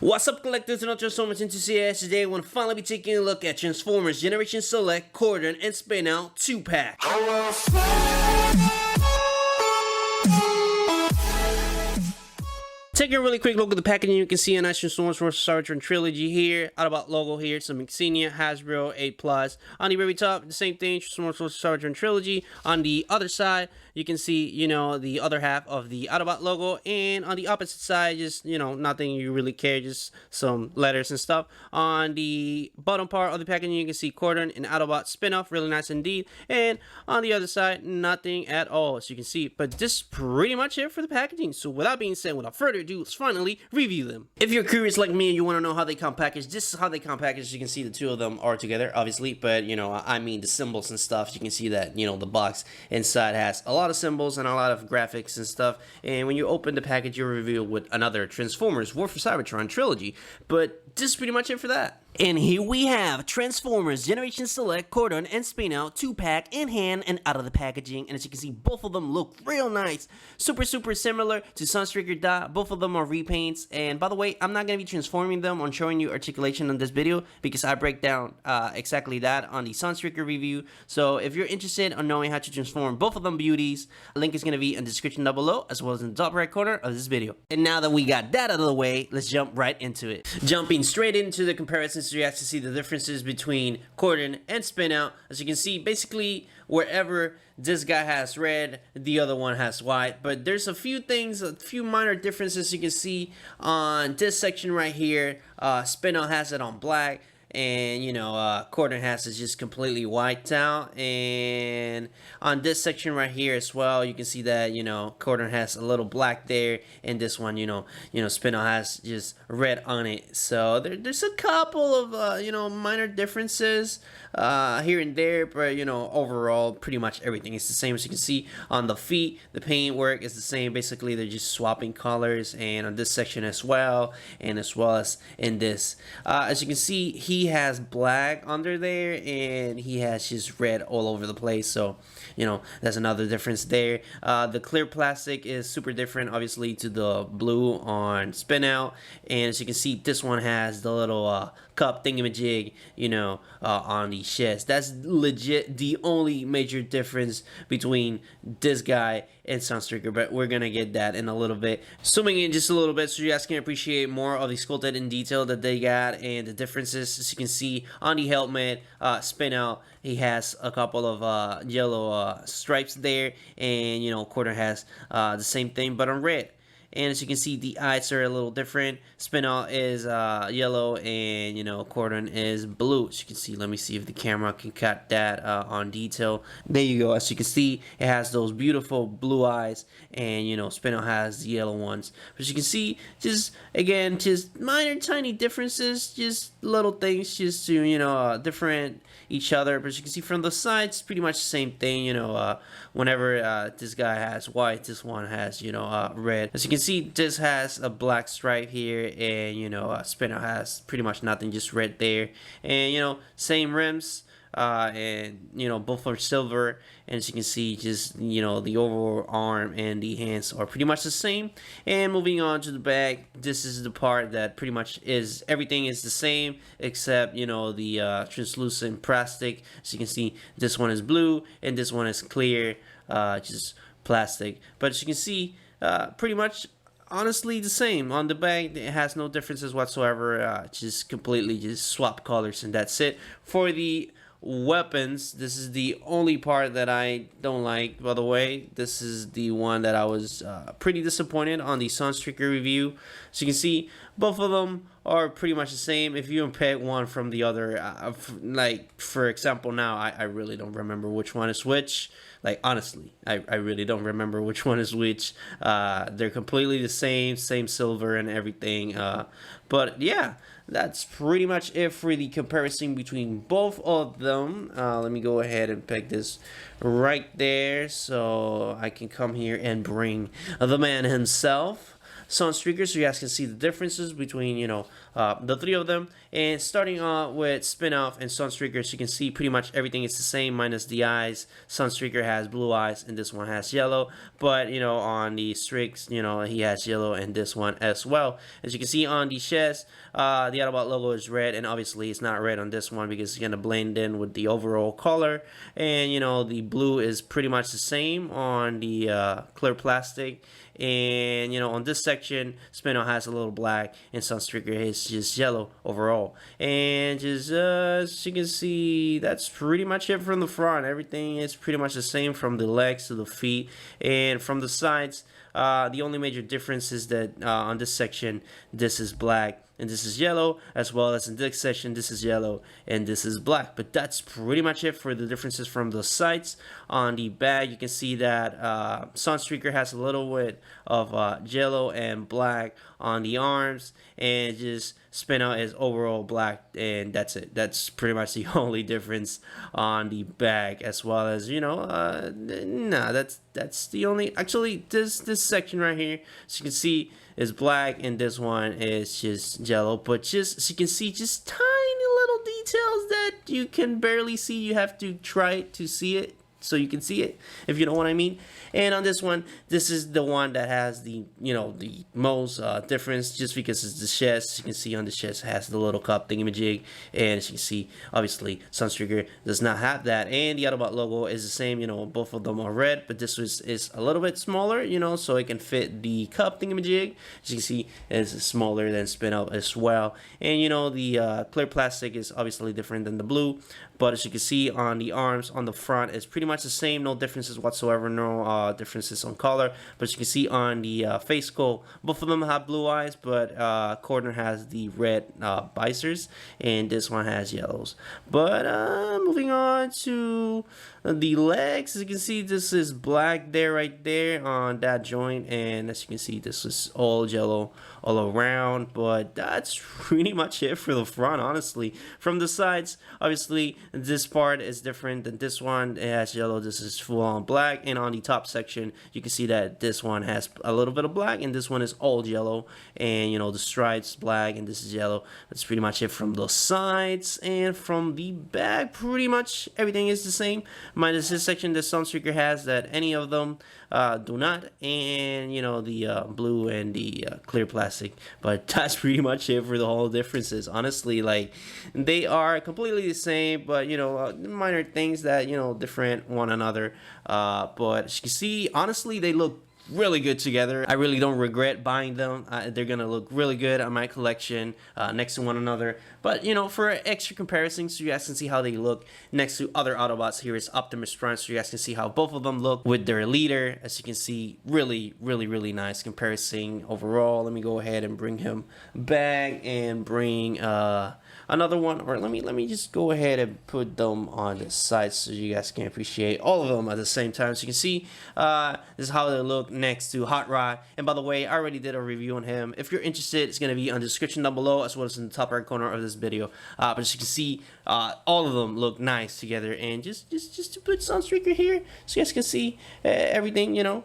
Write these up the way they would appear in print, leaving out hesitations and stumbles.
What's up, collectors and Transformers enthusiasts? Today we're going to finally be taking a look at Transformers Generation Select, Cordon, and Spinout Two-Pack. Taking a really quick look at the packaging, you can see a nice Transformers vs. Paradron trilogy here, Autobot logo here, some insignia, Hasbro, A+. On the very top, the same thing, Transformers vs. Paradron trilogy. On the other side, you can see, the other half of the Autobot logo, and on the opposite side, just, nothing you really care, just some letters and stuff. On the bottom part of the packaging, you can see Cordon and Autobot spin-off, really nice indeed, and on the other side, nothing at all, as you can see. But this is pretty much it for the packaging, so without being said, without further ado, let's finally review them. If you're curious like me and you want to know how they come packaged, this is how they come packaged. You can see the two of them are together, obviously, but, I mean the symbols and stuff. You can see that, the box inside has a lot of symbols and a lot of graphics and stuff, and when you open the package, you're revealed with another Transformers War for Cybertron trilogy, but this is pretty much it for that. And here we have Transformers Generation Select, Cordon, and Spinout Two-Pack in hand and out of the packaging. And as you can see, both of them look real nice. Super similar to Sunstreaker Dot. Both of them are repaints. And by the way, I'm not going to be transforming them or showing you articulation on this video because I break down exactly that on the Sunstreaker review. So if you're interested in knowing how to transform both of them beauties, a link is going to be in the description down below as well as in the top right corner of this video. And now that we got that out of the way, let's jump right into it. Jumping straight into the comparisons, so you have to see the differences between Cordon and Spinout. As you can see, basically wherever this guy has red, the other one has white, but there's a few things, a few minor differences you can see on this section right here. Spinout has it on black, and Cordon has it just completely white out. And on this section right here as well, you can see that Cordon has a little black there, and this one Spinout has just red on it. So there's a couple of minor differences here and there, but overall pretty much everything is the same. As you can see on the feet, the paint work is the same. Basically they're just swapping colors, and on this section as well, and as well as in this, as you can see, he has black under there and he has just red all over the place. So that's another difference there. The clear plastic is super different obviously to the blue on Spinout, and as you can see, this one has the little cup thingamajig on the chest. That's legit the only major difference between this guy and Sunstreaker, but we're gonna get that in a little bit. Zooming in just a little bit so you guys can appreciate more of the sculpted in detail that they got and the differences. As you can see on the helmet, Spinout, he has a couple of yellow stripes there, and Cordon has the same thing but on red. And as you can see, the eyes are a little different. Spinout is yellow, and Cordon is blue. As you can see, let me see if the camera can cut that on detail. There you go. As you can see, it has those beautiful blue eyes, and Spinout has the yellow ones. But as you can see, just minor tiny differences, just little things, just to different each other. But as you can see from the sides, pretty much the same thing. Whenever this guy has white, this one has red. As you can see, this has a black stripe here, and Spinout has pretty much nothing, just red there. And same rims, and both are silver. And as you can see, just the overall arm and the hands are pretty much the same. And moving on to the back, this is the part that pretty much is everything is the same except the translucent plastic. As you can see, this one is blue and this one is clear, just plastic. But as you can see, pretty much honestly the same. On the back, it has no differences whatsoever, just completely just swap colors, and that's it. For the weapons, this is the only part that I don't like, by the way. This is the one that I was pretty disappointed on the Sunstreaker review. So you can see both of them are pretty much the same. If you compare one from the other, like for example now, I really don't remember which one is which. Like honestly, I really don't remember which one is which. They're completely the same silver and everything. But yeah, that's pretty much it for the comparison between both of them. Let me go ahead and pick this right there so I can come here and bring the man himself. Sunstreaker, so you guys can see the differences between, you know, the three of them. And starting with Spinout and Sunstreaker, so you can see pretty much everything is the same minus the eyes. Sunstreaker has blue eyes and this one has yellow, but you know, on the Strix, you know, he has yellow and this one as well. As you can see on the chest, the Autobot logo is red, and obviously it's not red on this one because it's gonna blend in with the overall color. And you know, the blue is pretty much the same on the clear plastic. And you know, on this section, Spinout has a little black, and Sunstreaker is just yellow overall. And just as you can see, that's pretty much it from the front. Everything is pretty much the same from the legs to the feet, and from the sides. The only major difference is that on this section, this is black and this is yellow, as well as in this section, this is yellow and this is black. But that's pretty much it for the differences from the sides. On the bag, you can see that Sunstreaker has a little bit of yellow and black on the arms, and just Spinout is overall black, and that's it. That's pretty much the only difference on the bag, as well as, you know, that's the only. Actually, this section right here, as you can see, is black, and this one is just yellow. But just as you can see, just tiny little details that you can barely see. You have to try to see it so you can see it, if you know what I mean. And on this one, this is the one that has the, you know, the most difference, just because it's the chest. You can see on the chest has the little cup thingamajig, and as you can see, obviously Sunstreaker does not have that. And the Autobot logo is the same, you know, both of them are red, but this is a little bit smaller, you know, so it can fit the cup thingamajig. As you can see, it's smaller than Spinout as well. And you know, the clear plastic is obviously different than the blue, but as you can see on the arms on the front, it's pretty much the same, no differences whatsoever, no differences on color. But as you can see on the face skull, both of them have blue eyes, but Cordon has the red visors, and this one has yellows. But moving on to the legs, as you can see, this is black there, right there on that joint, and as you can see, this is all yellow all around. But that's pretty much it for the front, honestly. From the sides, obviously this part is different than this one. It has yellow, this is full on black. And on the top section, you can see that this one has a little bit of black, and this one is all yellow, and you know, the stripes black, and this is yellow. That's pretty much it from the sides. And from the back, pretty much everything is the same, minus this section that Sunstreaker has that any of them do not, and you know, the blue and the clear plastic. But that's pretty much it for the whole differences, honestly. Like, they are completely the same, but you know, minor things that, you know, different one another. But as you can see, honestly, they look really good together. I really don't regret buying them. They're gonna look really good on my collection next to one another. But you know, for extra comparison, so you guys can see how they look next to other Autobots, here is Optimus Prime, so you guys can see how both of them look with their leader. As you can see, really nice comparison overall. Let me go ahead and bring him back and bring another one, or let me just go ahead and put them on the side so you guys can appreciate all of them at the same time. So you can see this is how they look next to Hot Rod. And by the way, I already did a review on him. If you're interested, it's going to be on the description down below, as well as in the top right corner of this video. But as you can see, all of them look nice together. And just to put Sunstreaker here, so you guys can see everything, you know.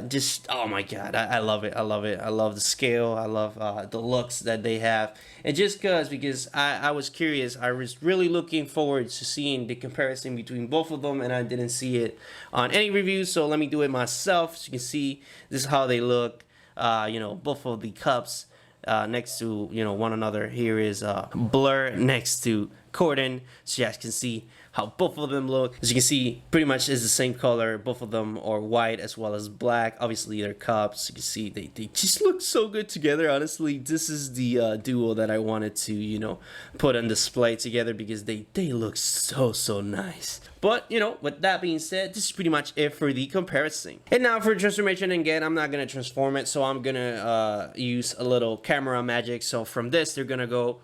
Just, oh my god, I love it. I love the scale. I love the looks that they have. And just because I was curious, I was really looking forward to seeing the comparison between both of them, and I didn't see it on any reviews, so let me do it myself. So you can see this is how they look. You know, both of the cups next to, you know, one another. Here is Blur next to Cordon, so you guys can see how both of them look. As you can see, pretty much is the same color. Both of them are white as well as black. Obviously, they're cups. You can see they just look so good together. Honestly, this is the duo that I wanted to, you know, put on display together, because they look so nice. But, you know, with that being said, this is pretty much it for the comparison. And now for transformation, again, I'm not going to transform it, so I'm going to use a little camera magic. So from this, they're going to go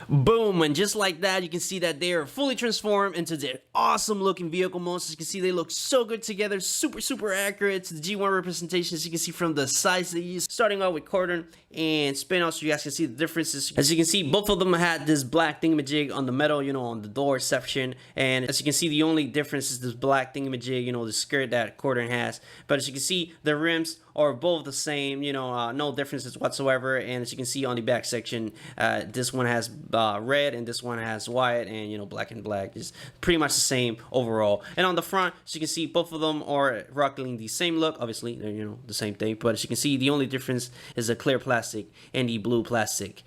boom, and just like that, you can see that they are fully transformed into their awesome looking vehicle modes. As you can see, they look so good together, super accurate to the G1 representation. As you can see from the size they use, starting out with Cordon and Spinout, so you guys can see the differences. As you can see, both of them had this black thingamajig on the metal, you know, on the door section. And as you can see, the only difference is this black thingamajig, you know, the skirt that Cordon has. But as you can see, the rims are both the same, you know, no differences whatsoever. And as you can see on the back section, this one has red and this one has white, and you know, black and black is pretty much the same overall. And on the front, as you can see, both of them are rocking the same look. Obviously, they're, you know, the same thing, but as you can see, the only difference is the clear plastic and the blue plastic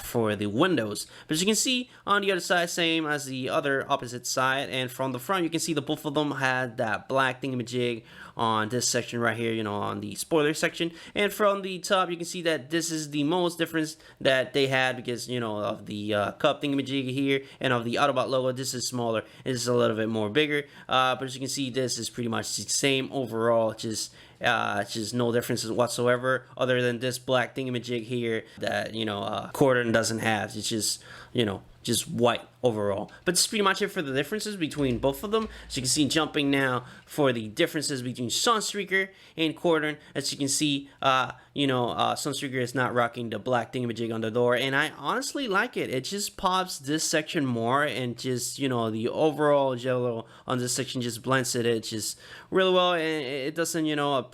for the windows. But as you can see on the other side, same as the other opposite side. And from the front, you can see that both of them had that black thingamajig on this section right here, you know, on the spoiler section. And from the top, you can see that this is the most difference that they had, because, you know, of the cup thingamajig here and of the Autobot logo. This is smaller, this is a little bit more bigger, but as you can see, this is pretty much the same overall, just no differences whatsoever, other than this black thingamajig here that, you know, Cordon doesn't have. It's just, you know, just white overall. But that's pretty much it for the differences between both of them. As you can see, jumping now for the differences between Sunstreaker and Cordon. As you can see, you know, Sunstreaker is not rocking the black thingamajig on the door, and I honestly like it. It just pops this section more, and just, you know, the overall yellow on this section just blends it just really well, and it doesn't, you know,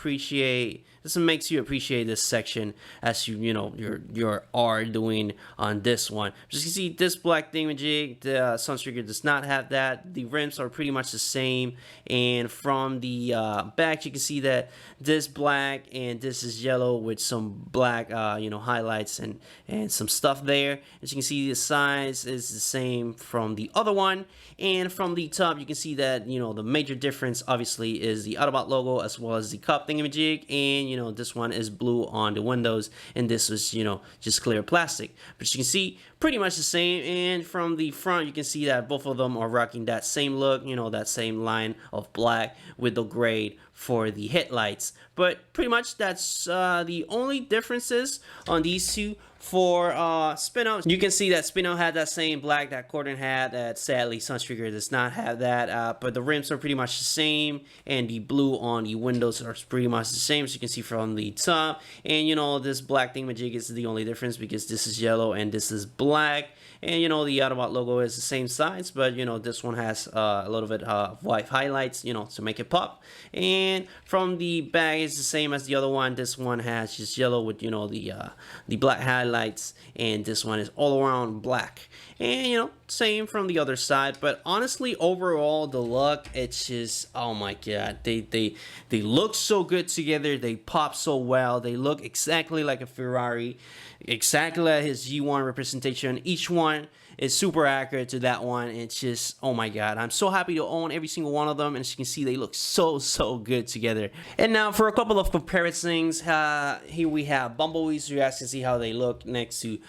makes you appreciate this section as you know, your are doing on this one. As you can see, this black thingamajig, the Sunstreaker does not have that. The rims are pretty much the same, and from the back, you can see that this black and this is yellow with some black, you know, highlights and some stuff there. As you can see, the size is the same from the other one, and from the top, you can see that, you know, the major difference obviously is the Autobot logo as well as the cup thingamajig, and you know, this one is blue on the windows, and this was, you know, just clear plastic. But you can see pretty much the same. And from the front, you can see that both of them are rocking that same look, you know, that same line of black with the gray for the headlights. But pretty much that's the only differences on these two. For Spinout, you can see that Spinout had that same black that Cordon had, that sadly Sunstreaker does not have that, but the rims are pretty much the same, and the blue on the windows are pretty much the same, as you can see from the top. And you know, this black thingamajig is the only difference, because this is yellow and this is black. And you know, the Autobot logo is the same size, but you know, this one has a little bit of white highlights, you know, to make it pop. And from the back, it's the same as the other one. This one has just yellow with, you know, the black highlights, and this one is all around black. And you know, same from the other side. But honestly, overall, the look, it's just, oh my god, they look so good together. They pop so well. They look exactly like a Ferrari, exactly like his G1 representation. Each one is super accurate to that one. It's just, oh my god, I'm so happy to own every single one of them, and as you can see, they look so good together. And now for a couple of comparisons, here we have Bumblebee, so you guys can see how they look next to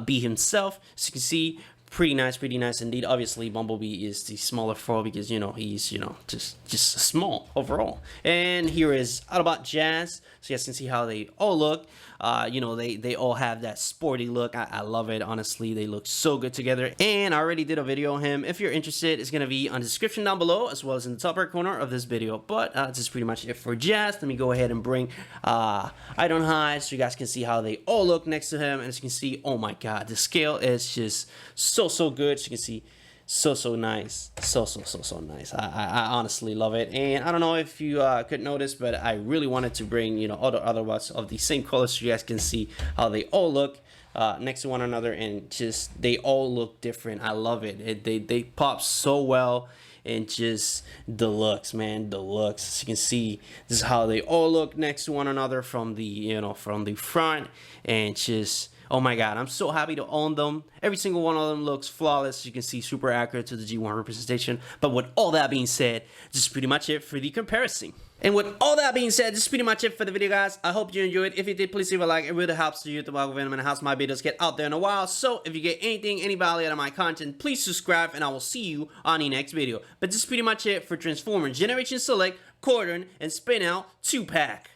B himself. As you can see, pretty nice indeed. Obviously, Bumblebee is the smaller foil, because, you know, he's, you know, just small overall. And here is Autobot Jazz, so you guys can see how they all look. You know, they all have that sporty look. I love it, honestly. They look so good together, and I already did a video on him. If you're interested, it's gonna be on the description down below, as well as in the top right corner of this video. But this is pretty much it for Jazz. Let me go ahead and bring Ironhide, so you guys can see how they all look next to him. And as you can see, oh my god, the scale is just so good. As you can see, so nice, so nice. I honestly love it. And I don't know if you could notice, but I really wanted to bring, you know, other Autobots of the same color, so you guys can see how they all look next to one another, and just they all look different. I love it. They pop so well. And just the looks, man, the looks. As you can see, this is how they all look next to one another from the, you know, from the front. And just, oh my god, I'm so happy to own them. Every single one of them looks flawless. You can see, super accurate to the G1 representation. But with all that being said, this is pretty much it for the comparison. And with all that being said, this is pretty much it for the video, guys. I hope you enjoyed. If you did, please leave a like. It really helps the YouTube algorithm and helps my videos get out there in a while. So if you get any value out of my content, please subscribe, and I will see you on the next video. But this is pretty much it for Transformers Generation Select, Cordon, and Spinout Two-Pack.